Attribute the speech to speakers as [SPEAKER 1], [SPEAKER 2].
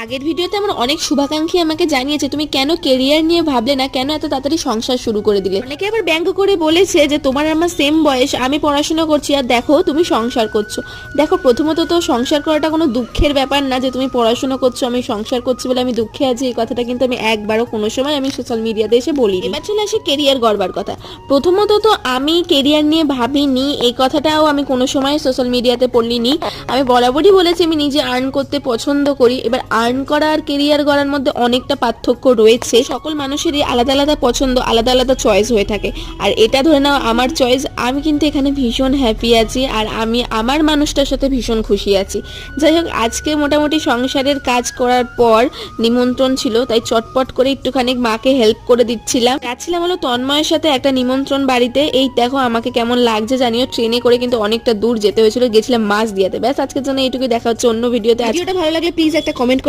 [SPEAKER 1] আগের ভিডিওতে আমার অনেক শুভাকাঙ্ক্ষী আমাকে জানিয়েছে তুমি কেন কেরিয়ার নিয়ে ভাবলে না, কেন এত তাড়াতাড়ি সংসার শুরু করে দিলে। অনেকে আবার ব্যঙ্গ করে বলেছে যে তোমার আমার সেম বয়স, আমি পড়াশোনা করছি আর দেখো তুমি সংসার করছো। দেখো প্রথমত তো সংসার করাটা কোনো দুঃখের ব্যাপার না যে তুমি পড়াশোনা করছো আমি সংসার করছি বলে আমি দুঃখে আছি, এই কথাটা কিন্তু আমি একবারও কোনো সময় আমি সোশ্যাল মিডিয়াতে এসে বলি। এবার চলে আসি কেরিয়ার গড়বার কথা। প্রথমত তো আমি কেরিয়ার নিয়ে ভাবিনি, এই কথাটাও আমি কোনো সময় সোশ্যাল মিডিয়াতে বলিনি। আমি বরাবরই বলেছি আমি নিজে আর্ন করতে পছন্দ করি। এবার আর্ন করা আর কেরিয়ার গড়ার মধ্যে অনেকটা পার্থক্য রয়েছে। সকল মানুষেরই আলাদা আলাদা পছন্দ, আলাদা আলাদা চয়েস হয়ে থাকে। আর এটা ধরে নাও আমার চয়েস, আমি কিন্তু এখানে ভীষণ হ্যাপি আছি আর আমি আমার মানুষটার সাথে ভীষণ খুশি আছি। যাই হোক, আজকে মোটামুটি সংসারের কাজ করার পর নিমন্ত্রণ ছিল, তাই চটপট করে একটুখানি মাকে হেল্প করে দিচ্ছিলাম। যাচ্ছিলাম হলো তন্ময়ের সাথে একটা নিমন্ত্রণ বাড়িতে। এই দেখো আমাকে কেমন লাগছে জানিও, ট্রেনে করে কিন্তু অনেকটা দূর যেতে হয়েছিল, গেছিলাম মাছ দিয়াতে। ব্যাস আজকের জন্য এইটুকুই, দেখা হচ্ছে অন্য ভিডিওতে। ভিডিওটা ভালো লাগলে প্লিজ একটা কমেন্ট